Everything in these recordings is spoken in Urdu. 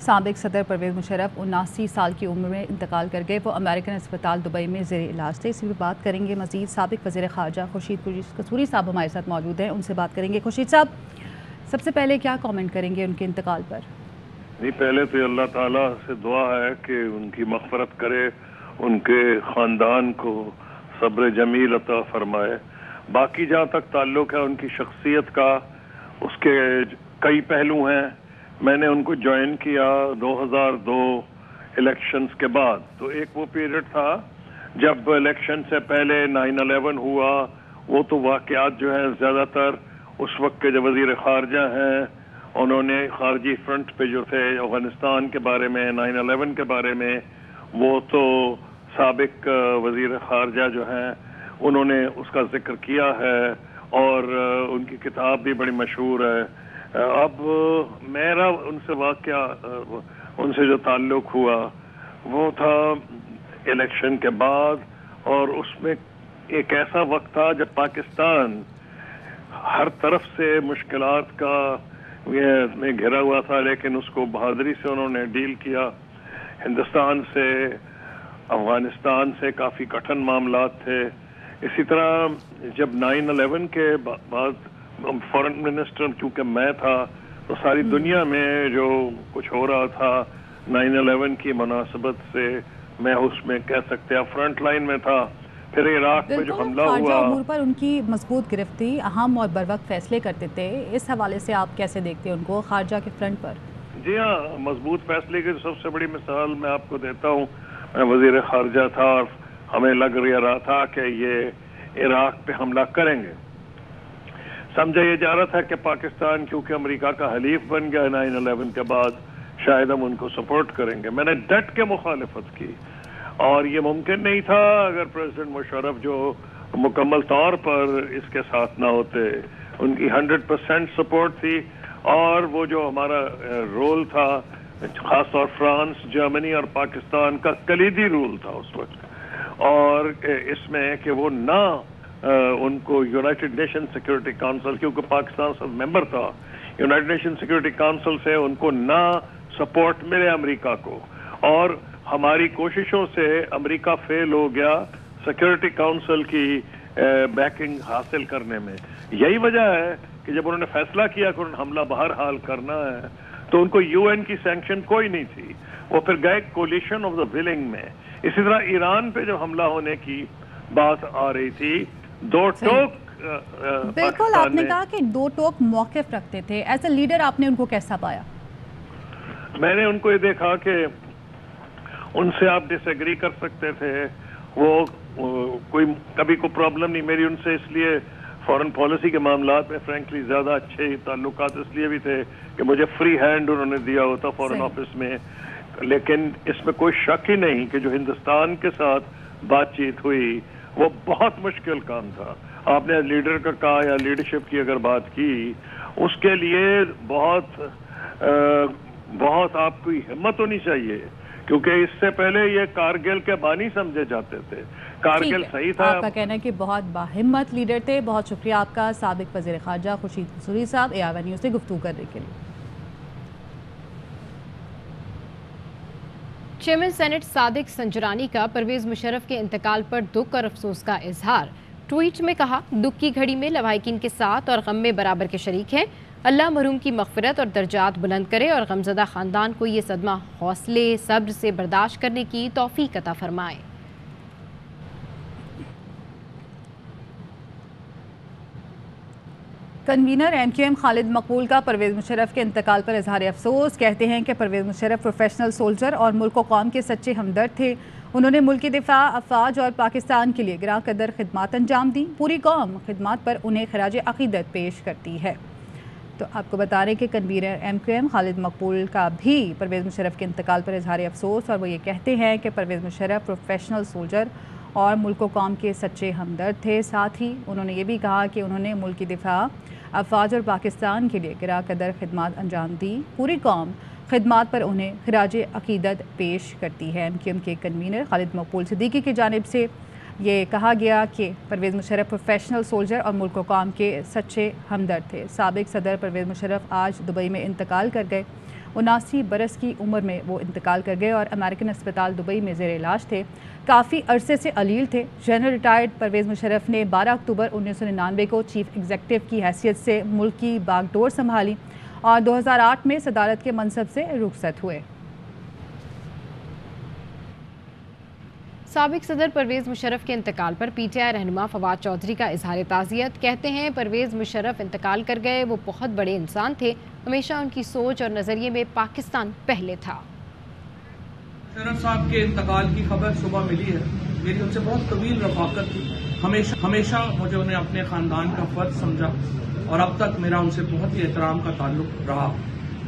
سابق صدر پرویز مشرف 79 سال کی عمر میں انتقال کر گئے. وہ امریکن اسپتال دبئی میں زیر علاج تھے. اسی پہ بات کریں گے مزید. سابق وزیر خارجہ خورشید قصوری صاحب ہمارے ساتھ موجود ہیں, ان سے بات کریں گے. خورشید صاحب, سب سے پہلے کیا کامنٹ کریں گے ان کے انتقال پر؟ نہیں, پہلے تو اللہ تعالیٰ سے دعا ہے کہ ان کی مغفرت کرے, ان کے خاندان کو صبر جمیل عطا فرمائے. باقی جہاں تک تعلق ہے ان کی شخصیت کا, اس کے کئی پہلو ہیں. میں نے ان کو جوائن کیا 2002 الیکشنز کے بعد. تو ایک وہ پیریڈ تھا جب الیکشن سے پہلے 9/11 ہوا. وہ تو واقعات جو ہیں زیادہ تر اس وقت کے جو وزیر خارجہ ہیں انہوں نے خارجی فرنٹ پہ جو تھے افغانستان کے بارے میں, 9/11 کے بارے میں, وہ تو سابق وزیر خارجہ جو ہیں انہوں نے اس کا ذکر کیا ہے اور ان کی کتاب بھی بڑی مشہور ہے. اب میرا ان سے واقعہ, ان سے جو تعلق ہوا وہ تھا الیکشن کے بعد, اور اس میں ایک ایسا وقت تھا جب پاکستان ہر طرف سے مشکلات کا میں گھرا ہوا تھا, لیکن اس کو بہادری سے انہوں نے ڈیل کیا. ہندوستان سے, افغانستان سے کافی کٹھن معاملات تھے. اسی طرح جب 9/11 کے بعد فورن منسٹر چونکہ میں تھا تو ساری دنیا میں جو کچھ ہو رہا تھا 9/11 کی مناسبت سے میں اس میں کہہ سکتے ہیں فرنٹ لائن میں تھا. پھر عراق میں جو حملہ ہوا, خارجہ امور پر ان کی مضبوط گرفت تھی, اہم اور بروقت فیصلے کرتے تھے. اس حوالے سے آپ کیسے دیکھتے ہیں ان کو خارجہ کے فرنٹ پر؟ جی ہاں, مضبوط فیصلے کی سب سے بڑی مثال میں آپ کو دیتا ہوں. میں وزیر خارجہ تھا اور ہمیں لگ رہا تھا کہ یہ عراق پہ حملہ کریں گے. سمجھا یہ جا رہا تھا کہ پاکستان کیونکہ امریکہ کا حلیف بن گیا 9/11 کے بعد شاید ہم ان کو سپورٹ کریں گے. میں نے ڈٹ کے مخالفت کی, اور یہ ممکن نہیں تھا اگر پریزیڈنٹ مشرف جو مکمل طور پر اس کے ساتھ نہ ہوتے. ان کی 100% سپورٹ تھی, اور وہ جو ہمارا رول تھا خاص طور فرانس, جرمنی اور پاکستان کا کلیدی رول تھا اس وقت, اور اس میں کہ وہ نہ ان کو یونائٹڈ نیشن سیکورٹی کونسل, کیونکہ پاکستان سب ممبر تھا یونائٹڈ نیشن سیکورٹی کونسل سے, ان کو نہ سپورٹ ملے امریکہ کو, اور ہماری کوششوں سے امریکہ فیل ہو گیا سیکورٹی کونسل کی بیکنگ حاصل کرنے میں. یہی وجہ ہے کہ جب انہوں نے فیصلہ کیا کہ انہوں نے حملہ بہرحال کرنا ہے تو ان کو UN کی سینکشن کوئی نہیں تھی, وہ پھر گئے کولیشن آف دا ولنگ میں. اسی طرح ایران پہ جب حملہ ہونے کی بات آ رہی تھی, دو ٹوک بالکل آپ نے کہا کہ دو ٹوک موقف رکھتے تھے. ایز اے لیڈر آپ نے ان کو کیسا پایا؟ میں نے ان کو یہ دیکھا کہ ان سے آپ ڈس ایگری کر سکتے تھے, وہ کوئی کبھی کوئی پرابلم نہیں. میری ان سے اس لیے فورن پالیسی کے معاملات میں فرینکلی زیادہ اچھے تعلقات اس لیے بھی تھے کہ مجھے فری ہینڈ انہوں نے دیا ہوتا فورن آفس میں. لیکن اس میں کوئی شک ہی نہیں کہ جو ہندوستان کے ساتھ بات چیت ہوئی وہ بہت مشکل کام تھا. آپ نے لیڈر کا کہا یا لیڈرشپ کی اگر بات کی, اس کے لیے بہت آپ کو ہمت ہونی چاہیے, کیونکہ اس سے پہلے یہ کارگل کے بانی سمجھے جاتے تھے. کارگل صحیح تھا. آپ کا کہنا ہے کہ بہت باہمت لیڈر تھے. بہت شکریہ آپ کا سابق وزیر خارجہ خورشید قصوری صاحب AR1 نیوز سے گفتگو کرنے کے لیے. چیئرمین سینٹ صادق سنجرانی کا پرویز مشرف کے انتقال پر دکھ اور افسوس کا اظہار. ٹویٹ میں کہا, دکھ کی گھڑی میں لواحقین کے ساتھ اور غم میں برابر کے شریک ہیں. اللہ مرحوم کی مغفرت اور درجات بلند کرے اور غمزدہ خاندان کو یہ صدمہ حوصلے صبر سے برداشت کرنے کی توفیق عطا فرمائے. کنوینر MQM خالد مقبول کا پرویز مشرف کے انتقال پر اظہار افسوس. کہتے ہیں کہ پرویز مشرف پروفیشنل سولجر اور ملک و قوم کے سچے ہمدرد تھے. انہوں نے ملک کی دفاع, افواج اور پاکستان کے لیے گراں قدر خدمات انجام دیں. پوری قوم خدمات پر انہیں خراج عقیدت پیش کرتی ہے. تو آپ کو بتا رہے کہ کنوینر MQM خالد مقبول کا بھی پرویز مشرف کے انتقال پر اظہار افسوس, اور وہ یہ کہتے ہیں کہ پرویز مشرف پروفیشنل سولجر اور ملک و قوم کے سچے ہمدرد تھے. ساتھ ہی انہوں نے یہ بھی کہا کہ انہوں نے ملک کی دفاع, افواج اور پاکستان کے لیے گراں قدر خدمات انجام دی. پوری قوم خدمات پر انہیں خراج عقیدت پیش کرتی ہے. MQM کے کنوینر خالد مقبول صدیقی کی جانب سے یہ کہا گیا کہ پرویز مشرف پروفیشنل سولجر اور ملک و قوم کے سچے ہمدرد تھے۔ سابق صدر پرویز مشرف آج دبئی میں انتقال کر گئے۔ 79 برس کی عمر میں وہ انتقال کر گئے اور امریکن اسپتال دبئی میں زیر علاج تھے۔ کافی عرصے سے علیل تھے۔ جنرل ریٹائرڈ پرویز مشرف نے 12 اکتوبر 1999 کو چیف ایگزیکٹو کی حیثیت سے ملک کی باغ ڈور سنبھالی اور 2008 میں صدارت کے منصب سے رخصت ہوئے۔ سابق صدر پرویز مشرف کے انتقال پر پی ٹی آئی رہنما فواد چودھری کا اظہار تعزیت۔ کہتے ہیں پرویز مشرف انتقال کر گئے، وہ بہت بڑے انسان تھے، ہمیشہ ان کی سوچ اور نظریے میں پاکستان پہلے تھا۔ مشرف صاحب کے انتقال کی خبر صبح ملی ہے۔ میری ان سے بہت طویل رفاقت تھی، ہمیشہ مجھے انہیں اپنے خاندان کا فرد سمجھا اور اب تک میرا ان سے بہت ہی احترام کا تعلق رہا۔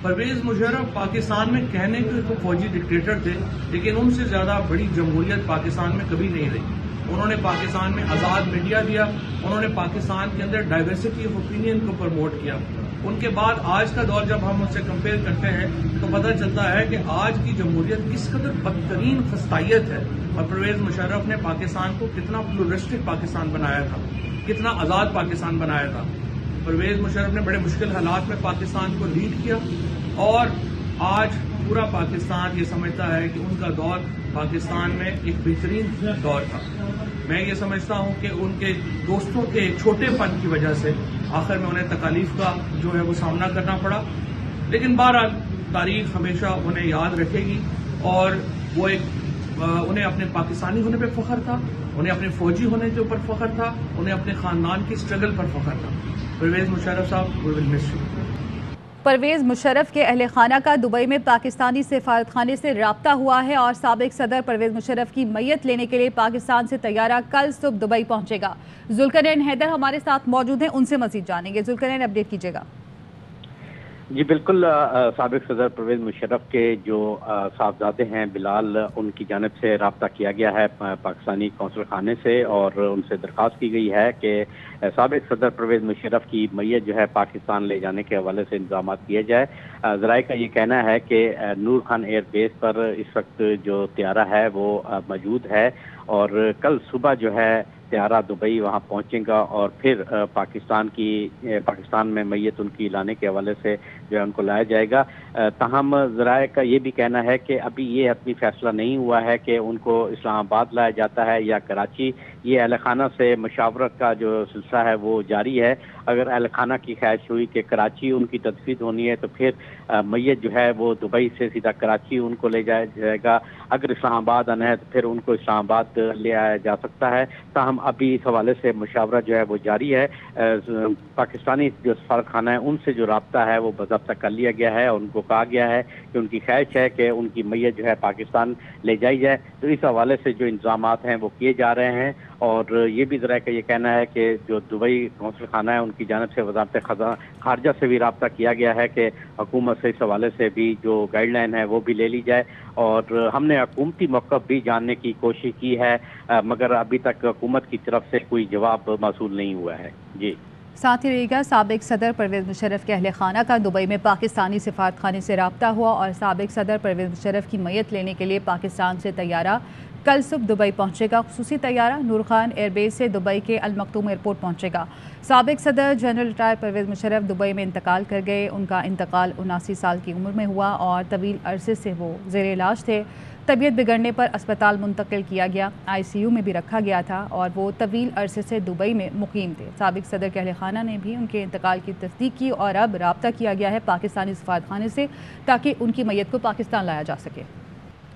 پرویز مشرف پاکستان میں کہنے کے تو فوجی ڈکٹیٹر تھے، لیکن ان سے زیادہ بڑی جمہوریت پاکستان میں کبھی نہیں رہی۔ انہوں نے پاکستان میں آزاد میڈیا دیا، انہوں نے پاکستان کے اندر ڈائیورسٹی آف اوپینین کو پروموٹ کیا۔ ان کے بعد آج کا دور جب ہم اس سے کمپیئر کرتے ہیں تو پتہ چلتا ہے کہ آج کی جمہوریت کس قدر بدترین خستائیت ہے، اور پرویز مشرف نے پاکستان کو کتنا پلورسٹک پاکستان بنایا تھا، کتنا آزاد پاکستان بنایا تھا۔ پرویز مشرف نے بڑے مشکل حالات میں پاکستان کو لیڈ کیا اور آج پورا پاکستان یہ سمجھتا ہے کہ ان کا دور پاکستان میں ایک بہترین دور تھا۔ میں یہ سمجھتا ہوں کہ ان کے دوستوں کے چھوٹے پن کی وجہ سے آخر میں انہیں تکالیف کا جو ہے وہ سامنا کرنا پڑا، لیکن بہرحال تاریخ ہمیشہ انہیں یاد رکھے گی اور وہ انہیں اپنے پاکستانی ہونے پہ فخر تھا، انہیں اپنے فوجی ہونے کے اوپر فخر تھا، انہیں اپنے خاندان کی اسٹرگل پر فخر تھا۔ پرویز مشرف صاحب وی ول مس یو۔ پرویز مشرف کے اہل خانہ کا دبئی میں پاکستانی سفارت خانے سے رابطہ ہوا ہے اور سابق صدر پرویز مشرف کی میت لینے کے لیے پاکستان سے طیارہ کل صبح دبئی پہنچے گا۔ ذوالقرنین حیدر ہمارے ساتھ موجود ہیں، ان سے مزید جانیں گے۔ ذوالقرنین، اپڈیٹ کیجیے گا۔ جی بالکل، سابق صدر پرویز مشرف کے جو صاحبزادے ہیں بلال، ان کی جانب سے رابطہ کیا گیا ہے پاکستانی قونصل خانے سے اور ان سے درخواست کی گئی ہے کہ سابق صدر پرویز مشرف کی میت جو ہے پاکستان لے جانے کے حوالے سے انتظامات کیے جائے۔ ذرائع کا یہ کہنا ہے کہ نور خان ایئر بیس پر اس وقت جو طیارہ ہے وہ موجود ہے اور کل صبح جو ہے طیارہ دبئی وہاں پہنچے گا اور پھر پاکستان میں میت ان کی لانے کے حوالے سے جو ہے ان کو لایا جائے گا۔ تاہم ذرائع کا یہ بھی کہنا ہے کہ ابھی یہ حتمی فیصلہ نہیں ہوا ہے کہ ان کو اسلام آباد لایا جاتا ہے یا کراچی۔ یہ اہل خانہ سے مشاورت کا جو سلسلہ ہے وہ جاری ہے۔ اگر اہل خانہ کی خواہش ہوئی کہ کراچی ان کی تدفین ہونی ہے تو پھر میت جو ہے وہ دبئی سے سیدھا کراچی ان کو لے جایا جائے گا۔ اگر اسلام آباد آنا ہے تو پھر ان کو اسلام آباد لے آیا جا سکتا ہے۔ تاہم ابھی اس حوالے سے مشاورت جو ہے وہ جاری ہے۔ پاکستانی جو سفارت خانہ ہے ان سے جو رابطہ ہے وہ باضابطہ کر لیا گیا ہے اور ان کو کہا گیا ہے کہ ان کی خواہش ہے کہ ان کی میت جو ہے پاکستان لے جائی جائے، تو اس حوالے سے جو انتظامات ہیں وہ کیے جا رہے ہیں۔ اور یہ بھی ذرائع کا یہ کہنا ہے کہ جو دبئی قونصل خانہ ہے ان کی جانب سے وزارت خارجہ سے بھی رابطہ کیا گیا ہے کہ حکومت سے اس حوالے سے بھی جو گائیڈ لائن ہے وہ بھی لے لی جائے۔ اور ہم نے حکومتی موقف بھی جاننے کی کوشش کی ہے مگر ابھی تک حکومت کی طرف سے کوئی جواب موصول نہیں ہوا ہے۔ جی ساتھ ہی رہے گا، سابق صدر پرویز مشرف کے اہل خانہ کا دبئی میں پاکستانی سفارت خانے سے رابطہ ہوا اور سابق صدر پرویز مشرف کی میت لینے کے لیے پاکستان سے طیارہ کل صبح دبئی پہنچے گا۔ خصوصی طیارہ نور خان ایئر بیس سے دبئی کے المکتوم ایئرپورٹ پہنچے گا۔ سابق صدر general retire Pervez Musharraf Dubai میں انتقال کر گئے۔ ان کا انتقال 79 سال کی عمر میں ہوا اور طویل عرصے سے وہ زیر علاج تھے۔ طبیعت بگڑنے پر اسپتال منتقل کیا گیا، ICU میں بھی رکھا گیا تھا اور وہ طویل عرصے سے دبئی میں مقیم تھے۔ سابق صدر کے اہل خانہ نے بھی ان کے انتقال کی تصدیق کی اور اب رابطہ کیا گیا ہے پاکستانی سفارت خانے سے تاکہ ان کی میت کو پاکستان لایا جا سکے۔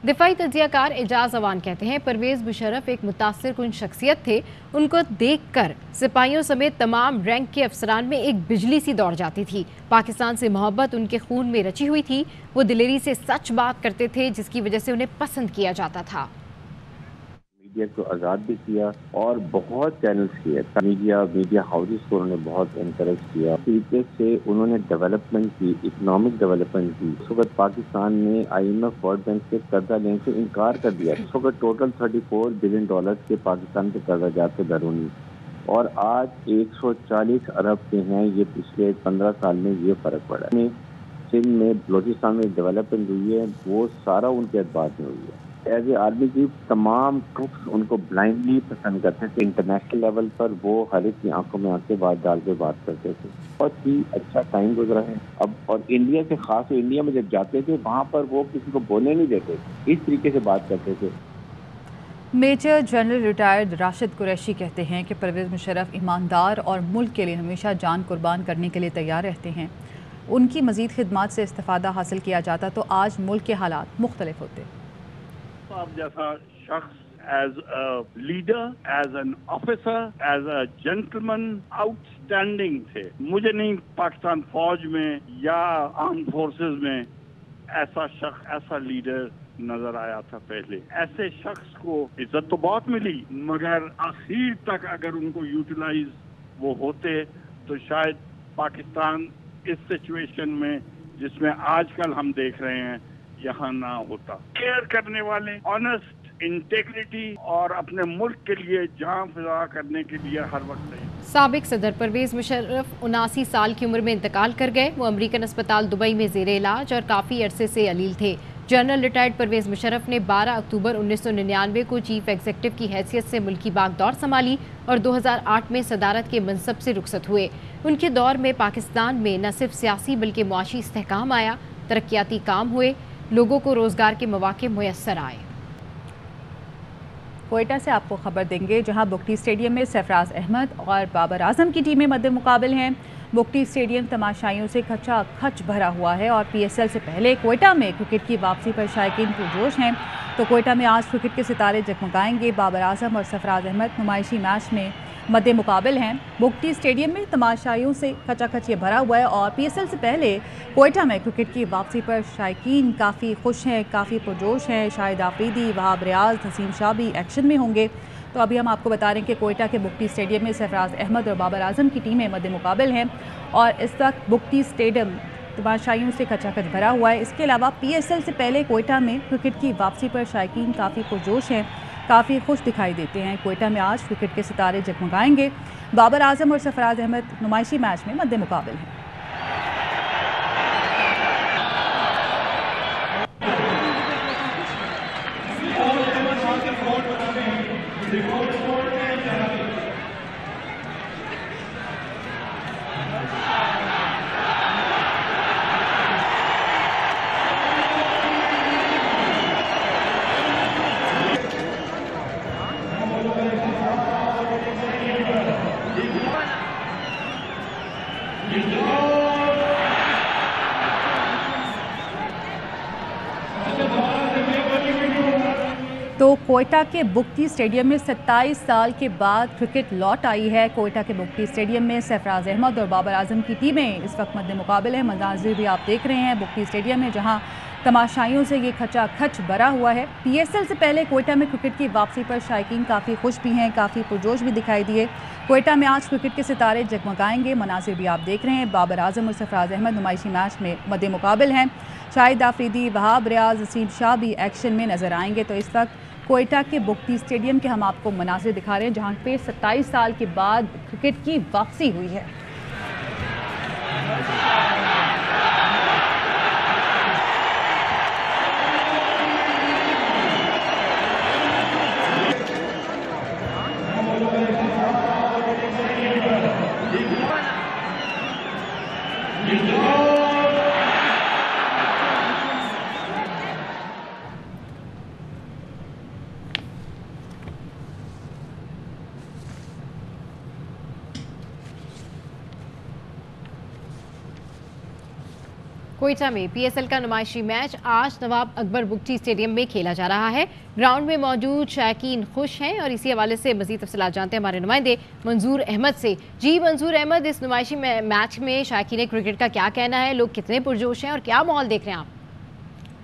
دفاعی تجزیہ کار اعجاز اوان کہتے ہیں پرویز مشرف ایک متاثر کن شخصیت تھے، ان کو دیکھ کر سپاہیوں سمیت تمام رینک کے افسران میں ایک بجلی سی دوڑ جاتی تھی۔ پاکستان سے محبت ان کے خون میں رچی ہوئی تھی، وہ دلیری سے سچ بات کرتے تھے جس کی وجہ سے انہیں پسند کیا جاتا تھا۔ میڈیا کو آزاد بھی کیا اور بہت چینلز کیے، میڈیا ہاؤسز کو انہوں نے بہت انکریج کیا۔ طریقے سے انہوں نے ڈیولپمنٹ کی، اکنامک ڈیولپمنٹ کی۔ اس وقت پاکستان نے IMF ورلڈ بینک سے قرضہ لینے سے انکار کر دیا۔ اس وقت ٹوٹل $34 بلین کے پاکستان کے قرضہ جات کے بیرونی اور آج 140 ارب کے ہیں۔ یہ پچھلے 15 سال میں یہ فرق پڑا ہے۔ سندھ میں بلوچستان میں ڈیولپمنٹ ہوئی ہے وہ سارا ان کے اعتبار میں ہوئی ہے۔ ایز اے آرمی چیف تمام ٹروپس ان کو بلائنڈلی پسند کرتے تھے. انٹرنیشنل لیول پر وہ ہر ایک کی آنکھوں میں آنکھیں بات ڈال کے بات کرتے تھے. بہت ہی اچھا ٹائم گزرا ہے اب. اور انڈیا سے خاص انڈیا میں جب جاتے تھے وہاں پر وہ کسی کو بولنے نہیں دیتے, اس طریقے سے بات کرتے تھے. Major general retired Rashid Qureshi کہتے ہیں کہ پرویز مشرف ایماندار اور ملک کے لیے ہمیشہ جان قربان کرنے کے لیے تیار رہتے ہیں. ان کی مزید خدمات سے استفادہ حاصل کیا جاتا تو آج ملک کے حالات مختلف ہوتے. آپ جیسا شخص as a leader, as an officer, as a gentleman outstanding تھے. مجھے نہیں پاکستان فوج میں یا آرم فورسز میں ایسا شخص, ایسا لیڈر نظر آیا تھا پہلے. ایسے شخص کو عزت تو بہت ملی مگر آخر تک اگر ان کو یوٹیلائز وہ ہوتے تو شاید پاکستان اس سچویشن میں جس میں آج کل ہم دیکھ رہے ہیں یہاں نہ ہوتا. کیئر کرنے والے, آنےسٹ, انٹیگریٹی اور اپنے ملک کے لیے جان فضا کرنے کے لیے ہر وقت رہے. سابق صدر پرویز مشرف 79 سال کی عمر میں انتقال کر گئے. وہ امریکن اسپتال دبئی میں زیر علاج اور کافی عرصے سے علیل تھے. جنرل ریٹائرڈ پرویز مشرف نے 12 اکتوبر 1999 کو چیف ایگزیکٹو کی حیثیت سے ملکی باغ دور سنبھالی اور 2008 میں صدارت کے منصب سے رخصت ہوئے. ان کے دور میں پاکستان میں نہ صرف سیاسی بلکہ معاشی استحکام آیا, ترقیاتی کام ہوئے, لوگوں کو روزگار کے مواقع میسر آئے. کوئٹہ سے آپ کو خبر دیں گے جہاں بگٹی اسٹیڈیم میں سرفراز احمد اور بابر اعظم کی ٹیمیں مد مقابل ہیں. بگٹی اسٹیڈیم تماشائیوں سے کھچا کھچ بھرا ہوا ہے اور پی ایس ایل سے پہلے کوئٹہ میں کرکٹ کی واپسی پر شائقین پرجوش ہیں. تو کوئٹہ میں آج کرکٹ کے ستارے جگمگائیں گے. بابر اعظم اور سرفراز احمد نمائشی میچ میں مد مقابل ہیں. بگٹی اسٹیڈیم میں تماشائیوں سے کھچا کھچ یہ بھرا ہوا ہے اور پی ایس ایل سے پہلے کوئٹہ میں کرکٹ کی واپسی پر شائقین کافی خوش ہیں, کافی پرجوش ہیں. شاہد آفریدی, وہاب ریاض, نسیم شاہ بھی ایکشن میں ہوں گے. تو ابھی ہم آپ کو بتا رہے ہیں کہ کوئٹہ کے بگٹی اسٹیڈیم میں سرفراز احمد اور بابر اعظم کی ٹیمیں مد مقابل ہیں اور اس وقت بگٹی اسٹیڈیم تماشائیوں سے کھچا کھچ بھرا ہوا ہے. اس کے علاوہ پی ایس ایل سے پہلے کوئٹہ میں کرکٹ کی واپسی پر شائقین کافی پرجوش ہیں, کافی خوش دکھائی دیتے ہیں. کوئٹہ میں آج کرکٹ کے ستارے جگمگائیں گے. بابر اعظم اور سرفراز احمد نمائشی میچ میں مد مقابل ہیں. تو کوئٹہ کے بگٹی اسٹیڈیم میں 27 سال کے بعد کرکٹ لوٹ آئی ہے. کوئٹہ کے بگٹی اسٹیڈیم میں سرفراز احمد اور بابر اعظم کی ٹیمیں اس وقت مد مقابل ہیں. مناظر بھی آپ دیکھ رہے ہیں بگٹی اسٹیڈیم میں جہاں تماشائیوں سے یہ کھچا کھچ بھرا ہوا ہے. پی ایس ایل سے پہلے کوئٹہ میں کرکٹ کی واپسی پر شائقین کافی خوش بھی ہیں, کافی پرجوش بھی دکھائی دیے. کوئٹہ میں آج کرکٹ کے ستارے جگمگائیں گے. مناظر بھی آپ دیکھ رہے ہیں. بابر اعظم اور سرفراز احمد نمائشی میچ میں مد مقابل ہیں. شاہد آفریدی, وہاب ریاض, نسیم شاہ بھی ایکشن میں نظر آئیں گے. تو اس وقت کوئٹہ کے بگٹی اسٹیڈیم کے ہم آپ کو مناظر دکھا رہے ہیں جہاں پہ 27 سال کے بعد کرکٹ کی واپسی ہوئی ہے. کوئٹہ میں پی ایس ایل کا نمائشی میچ آج نواب اکبر بگٹی اسٹیڈیم میں کھیلا جا رہا ہے. گراؤنڈ میں موجود شائقین خوش ہیں اور اسی حوالے سے مزید تفصیلات جانتے ہیں ہمارے نمائندے منظور احمد سے. جی منظور احمد, اس نمائشی میچ میں شائقین کرکٹ کا کیا کہنا ہے, لوگ کتنے پرجوش ہیں اور کیا ماحول دیکھ رہے ہیں آپ؟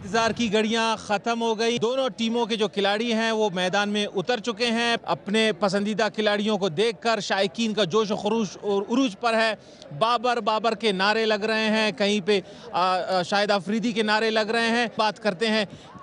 انتظار کی گھڑیاں ختم ہو گئی. دونوں ٹیموں کے جو کھلاڑی ہیں وہ میدان میں اتر چکے ہیں. اپنے پسندیدہ کھلاڑیوں کو دیکھ کر شائقین کا جوش و خروش اور عروج پر ہے. بابر کے نعرے لگ رہے ہیں, کہیں پہ شاہد آفریدی کے نعرے لگ رہے ہیں. بات کرتے ہیں